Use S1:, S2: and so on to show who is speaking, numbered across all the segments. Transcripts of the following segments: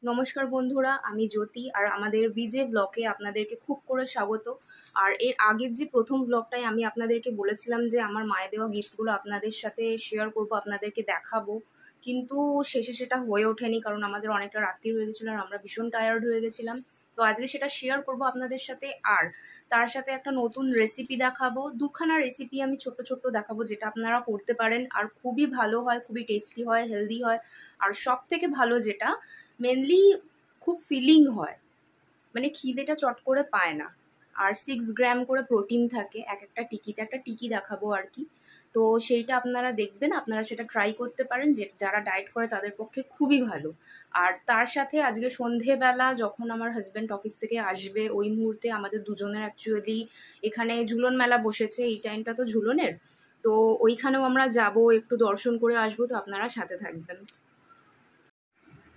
S1: নমস্কার বন্ধুরা, আমি জ্যোতি আর আমাদের বিজে ব্লগে আপনাদেরকে খুব করে স্বাগত। আর এর আগের যে প্রথম ব্লগটায় আমি আপনাদেরকে বলেছিলাম যে আমার মায়ের দেওয়া গিফটগুলো আপনাদের সাথে শেয়ার করব, আপনাদেরকে দেখাবো, কিন্তু শেষে সেটা হয়ে ওঠেনি কারণ আমাদের অনেকটা রাত্রি হয়ে গেছিলো আর আমরা ভীষণ টায়ার্ড হয়ে গেছিলাম। তো আজকে সেটা শেয়ার করব আপনাদের সাথে, আর তার সাথে একটা নতুন রেসিপি দেখাবো। দুখানা রেসিপি আমি ছোট ছোট দেখাবো যেটা আপনারা করতে পারেন আর খুবই ভালো হয়, খুবই টেস্টি হয়, হেলদি হয়। আর সব থেকে ভালো যেটা, মেনলি খুব ফিলিং হয়, মানে খিদেটা চট করে পায় না। আর 6 গ্রাম করে প্রোটিন থাকে এক একটা টিকিতে, একটা টিকি দেখাবো আর কি। তো সেইটা আপনারা দেখবেন, আপনারা সেটা ট্রাই করতে পারেন, যে যারা ডায়েট করে তাদের পক্ষে খুবই ভালো। আর তার সাথে আজকে সন্ধেবেলা যখন আমার হাজব্যান্ড অফিস থেকে আসবে ওই মুহূর্তে আমাদের দুজনের অ্যাকচুয়ালি এখানে ঝুলন মেলা বসেছে, এই টাইমটা তো ঝুলনের। তো ওইখানেও আমরা যাব, একটু দর্শন করে আসবো, তো আপনারা সাথে থাকবেন।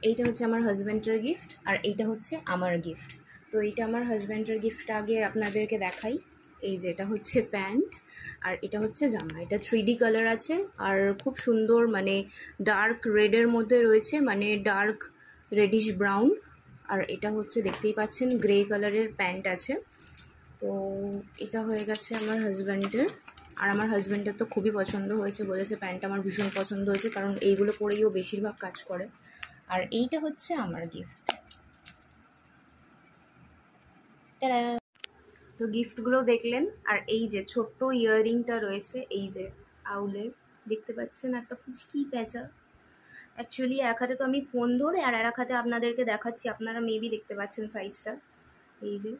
S1: এইটা হচ্ছে আমার হাজব্যান্ডের গিফট আর এইটা হচ্ছে আমার গিফট। তো এইটা আমার হাজব্যান্ডের গিফটটা আগে আপনাদেরকে দেখাই। এই যে এটা হচ্ছে প্যান্ট আর এটা হচ্ছে জামা, এটা 3D কালার আছে আর খুব সুন্দর, মানে ডার্ক রেডের মধ্যে রয়েছে, মানে ডার্ক রেডিশ ব্রাউন। আর এটা হচ্ছে দেখতেই পাচ্ছেন গ্রে কালারের প্যান্ট আছে। তো এটা হয়ে গেছে আমার হাজব্যান্ডের। আর আমার হাজব্যান্ডের তো খুবই পছন্দ হয়েছে, বলেছে প্যান্টটা আমার ভীষণ পছন্দ হয়েছে, কারণ এইগুলো পরেই ও বেশিরভাগ কাজ করে। আর এইটা হচ্ছে আমার গিফট। তারা তো গিফটগুলো দেখলেন, আর এই যে ছোট্ট ইয়াররিংটা রয়েছে, এই যে আউলের, দেখতে পাচ্ছেন একটা পুচকি প্যাঁচা। অ্যাকচুয়ালি এক হাতে তো আমি ফোন ধরে আর এক হাতে আপনাদেরকে দেখাচ্ছি, আপনারা মেবি দেখতে পাচ্ছেন সাইজটা। এই যে,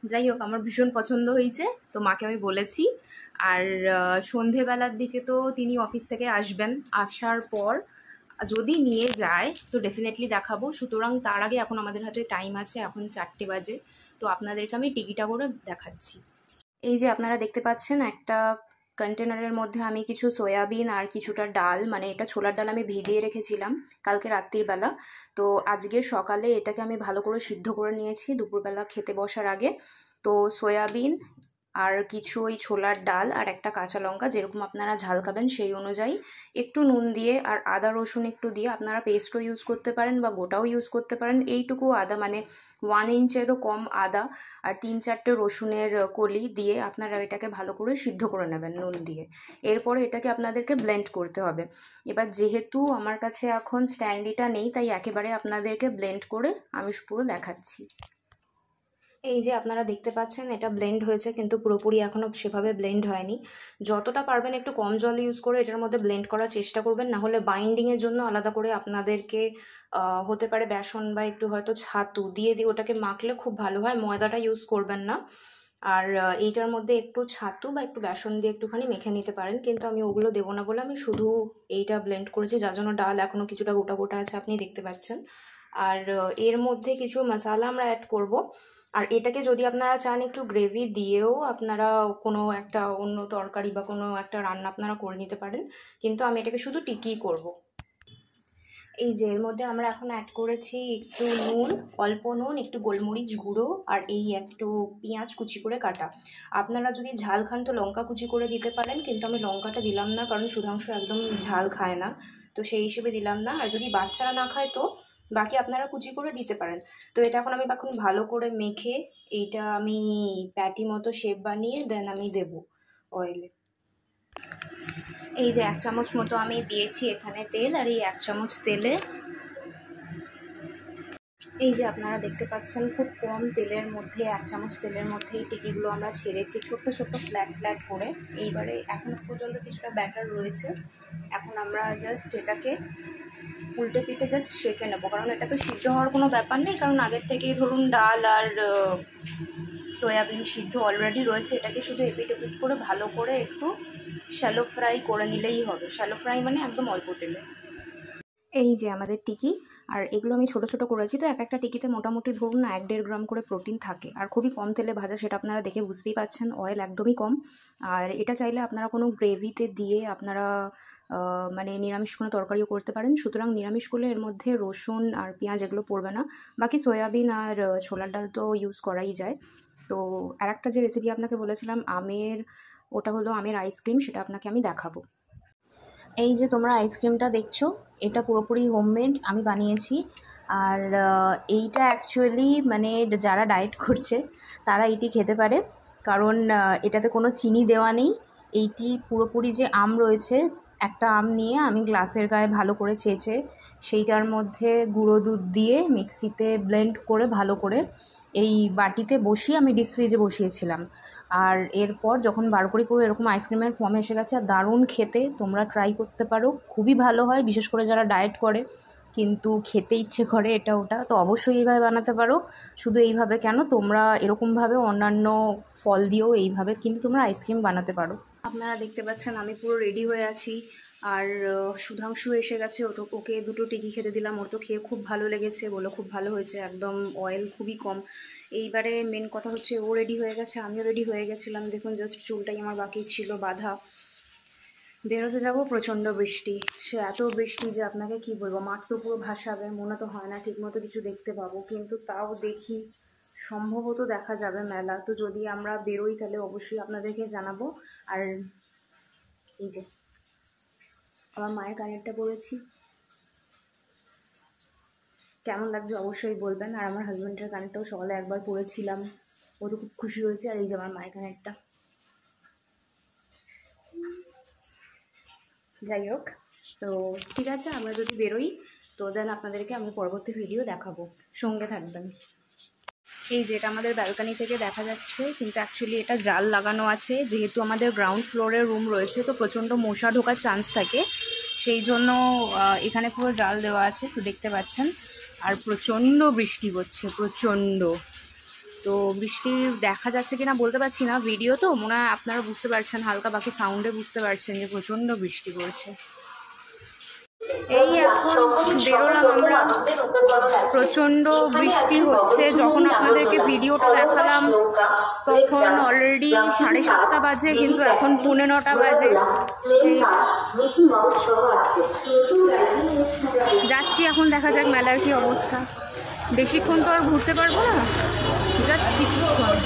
S1: যাই হোক আমার ভীষণ পছন্দ হয়েছে, তো মাকে আমি বলেছি। আর সন্ধেবেলার দিকে তো তিনি অফিস থেকে আসবেন, আসার পর যদি নিয়ে যায় তো ডেফিনেটলি দেখাবো। সুতরাং তার আগে এখন আমাদের হাতে টাইম আছে, এখন 4টে বাজে, তো আপনাদেরকে আমি টিকিটা করে দেখাচ্ছি। এই যে আপনারা দেখতে পাচ্ছেন একটা কন্টেনারের মধ্যে আমি কিছু সয়াবিন আর কিছুটা ডাল, মানে এটা ছোলার ডাল আমি ভিজিয়ে রেখেছিলাম কালকে রাত্রির বেলা। তো আজকে সকালে এটাকে আমি ভালো করে সিদ্ধ করে নিয়েছি দুপুরবেলা খেতে বসার আগে। তো সয়াবিন আর কিছু ওই ছোলার ডাল আর একটা কাঁচা লঙ্কা, যেরকম আপনারা ঝাল খাবেন সেই অনুযায়ী, একটু নুন দিয়ে আর আদা রসুন একটু দিয়ে, আপনারা পেস্টও ইউজ করতে পারেন বা গোটাও ইউজ করতে পারেন। এইটুকু আদা, মানে 1 ইঞ্চেরও কম আদা আর 3-4টে রসুনের কলি দিয়ে আপনারা এটাকে ভালো করে সিদ্ধ করে নেবেন নুন দিয়ে। এরপরে এটাকে আপনাদেরকে ব্লেন্ড করতে হবে। এবার যেহেতু আমার কাছে এখন স্ট্যান্ডিটা নেই, তাই একেবারে আপনাদেরকে ব্লেন্ড করে আমি পুরো দেখাচ্ছি। এই যে আপনারা দেখতে পাচ্ছেন এটা ব্লেন্ড হয়েছে, কিন্তু পুরোপুরি এখনও সেভাবে ব্লেন্ড হয়নি। যতটা পারবেন একটু কম জল ইউজ করে এটার মধ্যে ব্লেন্ড করার চেষ্টা করবেন, না হলে বাইন্ডিংয়ের জন্য আলাদা করে আপনাদেরকে হতে পারে বেসন বা একটু হয়তো ছাতু দিয়ে ওটাকে মাখলে খুব ভালো হয়, ময়দাটা ইউজ করবেন না। আর এইটার মধ্যে একটু ছাতু বা একটু বেসন দিয়ে একটুখানি মেখে নিতে পারেন, কিন্তু আমি ওগুলো দেবো না বলে আমি শুধু এইটা ব্লেন্ড করেছি, যার জন্য ডাল এখনও কিছুটা গোটা গোটা আছে, আপনি দেখতে পাচ্ছেন। আর এর মধ্যে কিছু মশলা আমরা অ্যাড করব। আর এটাকে যদি আপনারা চান একটু গ্রেভি দিয়েও আপনারা কোনো একটা অন্য তরকারি বা কোনো একটা রান্না আপনারা করে নিতে পারেন, কিন্তু আমি এটাকে শুধু টিকি করব। এই যে এর মধ্যে আমরা এখন অ্যাড করেছি একটু নুন, অল্প নুন, একটু গোলমরিচ গুঁড়ো আর এই একটু পেঁয়াজ কুচি করে কাটা। আপনারা যদি ঝাল খান তো লঙ্কা কুচি করে দিতে পারেন, কিন্তু আমি লঙ্কাটা দিলাম না কারণ সুধাংশু একদম ঝাল খায় না, তো সেই হিসেবে দিলাম না। আর যদি বাচ্চারা না খায় তো বাকি আপনারা কুচি করে দিতে পারেন। তো এটা এখন আমি ভালো করে মেখে এইটা আমি প্যাটি মতো শেপ বানিয়ে দেন আমি দেবো অয়েলে। এই যে 1 চামচ মতো আমি দিয়েছি এখানে তেল, আর এই 1 চামচ তেলে এই যে আপনারা দেখতে পাচ্ছেন খুব কম তেলের মধ্যে, 1 চামচ তেলের মধ্যে এই টিকিগুলো আমরা ছেড়েছি ছোট্ট ছোট্ট ফ্ল্যাট ফ্ল্যাট করে। এইবারে এখনো পর্যন্ত কিছুটা ব্যাটার রয়েছে, এখন আমরা জাস্ট এটাকে উল্টে পিঠে জাস্ট সেঁকে নেবো, কারণ এটা তো সিদ্ধ হওয়ার কোনো ব্যাপার নেই, কারণ আগের থেকেই ধরুন ডাল আর সয়াবিন সিদ্ধ অলরেডি রয়েছে। এটাকে শুধু এপিট ওপিট করে ভালো করে একটু শ্যালো ফ্রাই করে নিলেই হবে। শ্যালো ফ্রাই মানে একদম অল্প তেলে। এই যে আমাদের টিকি, আর এগুলো আমি ছোট ছোট করেছি, তো এক একটা টিকিতে মোটামুটি ধরুন না 1-1.5 গ্রাম করে প্রোটিন থাকে, আর খুবই কম তেলে ভাজা, সেটা আপনারা দেখে বুঝতেই পাচ্ছেন, অয়েল একদমই কম। আর এটা চাইলে আপনারা কোনো গ্রেভিতে দিয়ে আপনারা মানে নিরামিষ কোনো তরকারিও করতে পারেন। সুতরাং নিরামিষ করলে এর মধ্যে রসুন আর পেঁয়াজ এগুলো পড়বে না, বাকি সয়াবিন আর ছোলার ডাল তো ইউজ করাই যায়। তো আর একটা যে রেসিপি আপনাকে বলেছিলাম আমের, ওটা হলো আমের আইসক্রিম, সেটা আপনাকে আমি দেখাবো। এই যে তোমরা আইসক্রিমটা দেখছো, এটা পুরোপুরি হোমমেড আমি বানিয়েছি। আর এইটা অ্যাকচুয়ালি মানে যারা ডায়েট করছে তারা এইটি খেতে পারে, কারণ এটাতে কোনো চিনি দেওয়া নেই। এইটি পুরোপুরি যে আম রয়েছে, একটা আম নিয়ে আমি গ্লাসের গায়ে ভালো করে চেঁচে সেইটার মধ্যে গুঁড়ো দুধ দিয়ে মিক্সিতে ব্লেন্ড করে ভালো করে এই বাটিতে বসিয়ে আমি ডিপ ফ্রিজে বসিয়েছিলাম। আর এরপর যখন বার করি পুরো এরকম আইসক্রিমের ফর্মে এসে গেছে, আর দারুণ খেতে। তোমরা ট্রাই করতে পারো, খুবই ভালো হয়, বিশেষ করে যারা ডায়েট করে কিন্তু খেতে ইচ্ছে করে এটা ওটা, তো অবশ্যই এইভাবে বানাতে পারো। শুধু এইভাবে কেন, তোমরা এরকমভাবে অন্যান্য ফল দিয়েও এইভাবে কিন্তু তোমরা আইসক্রিম বানাতে পারো। আপনারা দেখতে পাচ্ছেন আমি পুরো রেডি হয়ে আছি। আর সুধাংশু এসে গেছে, ওকে দুটো টিকি খেতে দিলাম। ওর তো খেয়ে খুব ভালো লেগেছে, বলো খুব ভালো হয়েছে, একদম অয়েল খুবই কম। এইবারে মেন কথা হচ্ছে ও রেডি হয়ে গেছে, আমিও রেডি হয়ে গেছিলাম। দেখুন জাস্ট চুলটাই আমার বাকি ছিল বাঁধা। বেরোতে যাব, প্রচণ্ড বৃষ্টি। সে এত বৃষ্টি যে আপনাকে কি বলবো, মাঠ তো পুরো ভাসাবে, মনে তো হয় না ঠিকমতো কিছু দেখতে পাবো, কিন্তু তাও দেখি সম্ভবত দেখা যাবে মেলা। তো যদি আমরা বেরোই তাহলে অবশ্যই আপনাদেরকে জানাবো। আর এই যে আমার মায়ের কানেরটা পরেছি, কেমন লাগছে অবশ্যই বলবেন। আর আমার হাজব্যান্ডের কানেরটাও সকালে একবার পরেছিলাম, ও তো খুব খুশি হয়েছে। আর এই যে আমার মায়ের কানেরটা। যাই হোক, তো ঠিক আছে, আমরা যদি বেরোই তো দেন আপনাদেরকে আমি পরবর্তী ভিডিও দেখাবো, সঙ্গে থাকবেন। এই যে এটা আমাদের ব্যালকানি থেকে দেখা যাচ্ছে, কিন্তু অ্যাকচুয়ালি এটা জাল লাগানো আছে, যেহেতু আমাদের গ্রাউন্ড ফ্লোরের রুম রয়েছে তো প্রচণ্ড মশা ঢোকার চান্স থাকে, সেই জন্য এখানে পুরো জাল দেওয়া আছে, তো দেখতে পাচ্ছেন। আর প্রচণ্ড বৃষ্টি হচ্ছে, প্রচণ্ড। তো বৃষ্টি দেখা যাচ্ছে কিনা বলতে পারছি না, ভিডিও তো মনে হয় আপনারা বুঝতে পারছেন, হালকা বাকি সাউন্ডে বুঝতে পারছেন যে প্রচণ্ড বৃষ্টি পড়ছে। এই এখন বেরোলাম আমরা, প্রচণ্ড বৃষ্টি হচ্ছে। যখন আপনাদেরকে ভিডিওটা দেখালাম তখন অলরেডি 7:30 বাজে, কিন্তু এখন 9:45 বাজে। যাচ্ছি এখন, দেখা যাক মেলার কি অবস্থা। বেশিক্ষণ তো আর ঘুরতে পারবো না, জাস্ট কিছুক্ষণ,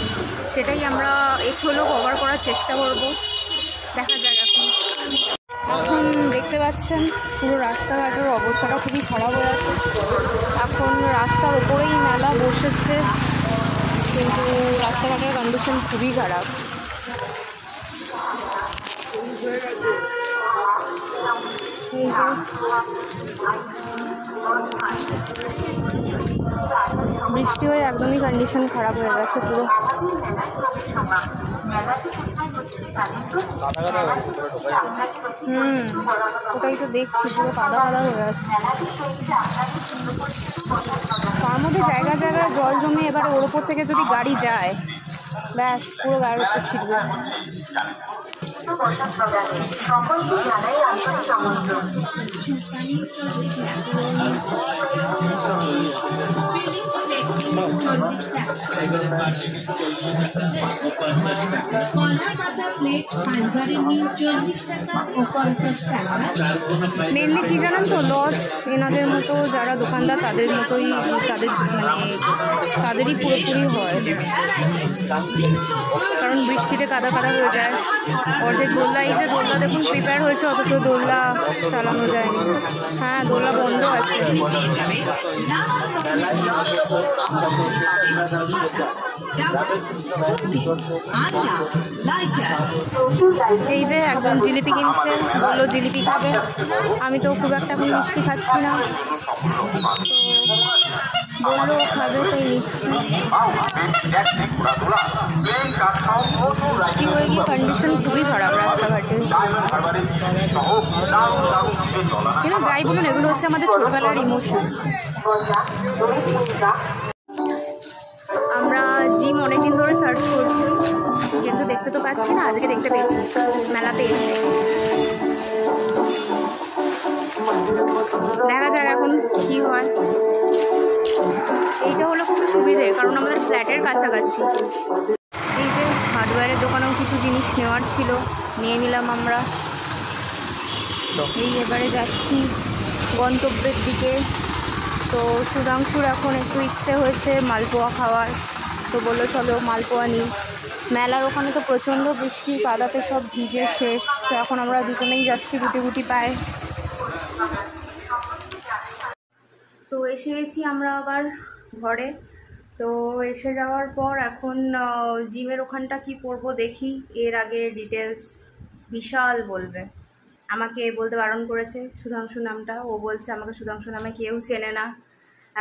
S1: সেটাই আমরা একটু হলেও কভার করার চেষ্টা করব। দেখা যাক। এখন দেখতে পাচ্ছেন পুরো রাস্তাঘাটের অবস্থাটা খুবই খারাপ হয়ে আছে। এখন রাস্তার ওপরেই মেলা বসেছে, কিন্তু রাস্তাঘাটের কন্ডিশন খুবই খারাপ। এই যে বৃষ্টি হয়ে একদমই কন্ডিশন খারাপ হয়ে গেছে পুরো। ওটাই তো দেখছি, পুরো কাদা কাদা হয়ে আছে। তার মধ্যে জায়গা জায়গায় জল জমে, এবারে ওর ওপর থেকে যদি গাড়ি যায় ব্যাস পুরো গাড়ির উপর ছিটবে। মেনলি কি জানেন তো, লস এনাদের মতো যারা দোকানদার তাদের মতোই, তাদেরই পুরোপুরি হয়, কারণ বৃষ্টিতে কাদা কাদা হয়ে যায়। অর্ধেক দোলনা, এই যে দোলনা দেখুন প্রিপেয়ার হয়েছে, অথচ দোলনা চালানো যায়নি। হ্যাঁ, দোলনা বন্ধ আছে। এই যে একজন জিলিপি কিনছে, বললো জিলিপি খাবে। আমি তো খুব একটা এখন মিষ্টি খাচ্ছি না, তো বললো খাবে, তাই নিচ্ছি। কি হয়ে গিয়ে কন্ডিশন খুবই খারাপ রাস্তাঘাটে। কিন্তু যাই বলুন, এগুলো হচ্ছে আমাদের ছোটবেলার ইমোশন। আমরা জিম অনেকদিন ধরে সার্চ করছি, কিন্তু দেখতে তো পাচ্ছি না, আজকে দেখতে পেয়েছি মেলাতে এসে। দেখা যাক এখন কি হয়। এইটা হলো খুব সুবিধে, কারণ আমাদের ফ্ল্যাটের কাছাকাছি। এই যে হার্ডওয়্যারের দোকানেও কিছু জিনিস নেওয়ার ছিল, নিয়ে নিলাম আমরা। এই এবারে যাচ্ছি গন্তব্যের দিকে। তো সুধাংশুর এখন একটু ইচ্ছে হয়েছে মালপোয়া খাওয়ার, তো বললো চলো মালপোয়া নিই। মেলার ওখানে তো প্রচণ্ড বৃষ্টি, কাদাতে সব ভিজে শেষ। তো এখন আমরা দুজনেই যাচ্ছি গুটি গুটি পায়ে। তো এসে গেছি আমরা আবার ঘরে। তো এসে যাওয়ার পর এখন জিমের ওখানটা কি করব দেখি। এর আগে ডিটেলস বিশাল বলবে, আমাকে বলতে বারণ করেছে সুধাংশু নামটা। ও বলছে আমাকে সুধাংশু নামে কেউ চেনে না,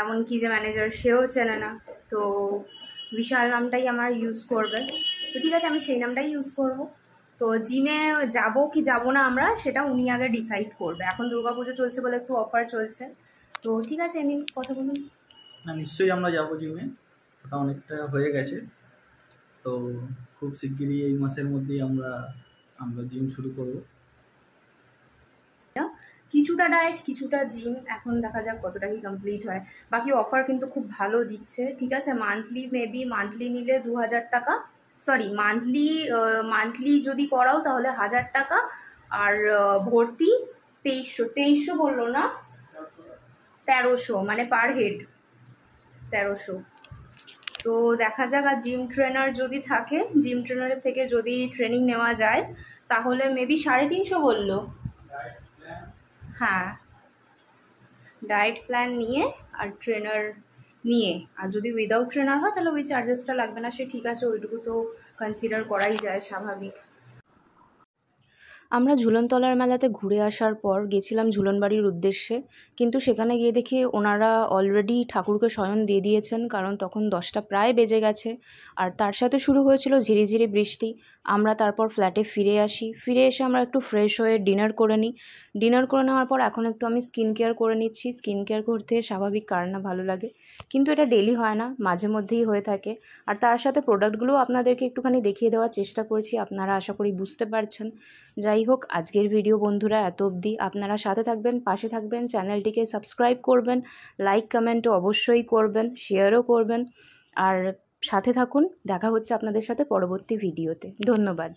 S1: এমনকি যে ম্যানেজার সেও চেনে না। তো বিশাল নামটাই আমার ইউজ করবে। তো ঠিক আছে, আমি সেই নামটাই ইউজ করব। তো জিমে যাব কি যাব না আমরা, সেটা উনি আগে ডিসাইড করবে। এখন দুর্গাপুজো চলছে বলে একটু অফার চলছে। তো ঠিক আছে, এমনি কথা বলুন।
S2: না, নিশ্চয়ই আমরা যাবো জিমে, ওটা অনেকটা হয়ে গেছে। তো খুব শিগগিরই এই মাসের মধ্যেই আমরা জিম শুরু করব।
S1: কিছুটা ডায়েট কিছুটা জিম, এখন দেখা যাক কতটা কি কমপ্লিট হয়। বাকি অফার কিন্তু খুব ভালো দিচ্ছে, ঠিক আছে। মান্থলি নিলে 2000 টাকা, সরি মান্থলি যদি করাও তাহলে 1000 টাকা। আর ভর্তি 2300 বললো না, 1300, মানে পার হেড 1300। তো দেখা যাক। আর জিম ট্রেনার যদি থাকে, জিম ট্রেনারের থেকে যদি ট্রেনিং নেওয়া যায় তাহলে মেবি 350 বললো। হ্যাঁ, ডায়েট প্ল্যান নিয়ে আর ট্রেনার নিয়ে। আর যদি উইদাউট ট্রেনার হয় তাহলে ওই চার্জেসটা লাগবে না, সে ঠিক আছে, ওইটুকু তো কনসিডার করাই যায়, স্বাভাবিক। আমরা ঝুলনতলার মেলাতে ঘুরে আসার পর গেছিলাম ঝুলনবাড়ির উদ্দেশ্যে, কিন্তু সেখানে গিয়ে দেখি ওনারা অলরেডি ঠাকুরকে শয়ন দিয়ে দিয়েছেন, কারণ তখন 10টা প্রায় বেজে গেছে। আর তার সাথে শুরু হয়েছিল ঝিরিঝিরি বৃষ্টি। আমরা তারপর ফ্ল্যাটে ফিরে আসি। ফিরে এসে আমরা একটু ফ্রেশ হয়ে ডিনার করে নিই। ডিনার করে নেওয়ার পর এখন একটু আমি স্কিন কেয়ার করে নিচ্ছি। স্কিন কেয়ার করতে স্বাভাবিক, কার না ভালো লাগে, কিন্তু এটা ডেলি হয় না, মাঝে মধ্যেই হয়ে থাকে। আর তার সাথে প্রোডাক্টগুলোও আপনাদেরকে একটুখানি দেখিয়ে দেওয়ার চেষ্টা করছি, আপনারা আশা করি বুঝতে পারছেন। যাই হোক, আজকের ভিডিও বন্ধুরা এত অবধি। আপনারা সাথে থাকবেন, পাশে থাকবেন, চ্যানেলটিকে সাবস্ক্রাইব করবেন, লাইক কমেন্টও অবশ্যই করবেন, শেয়ারও করবেন। আর সাথে থাকুন, দেখা হচ্ছে আপনাদের সাথে পরবর্তী ভিডিওতে। ধন্যবাদ।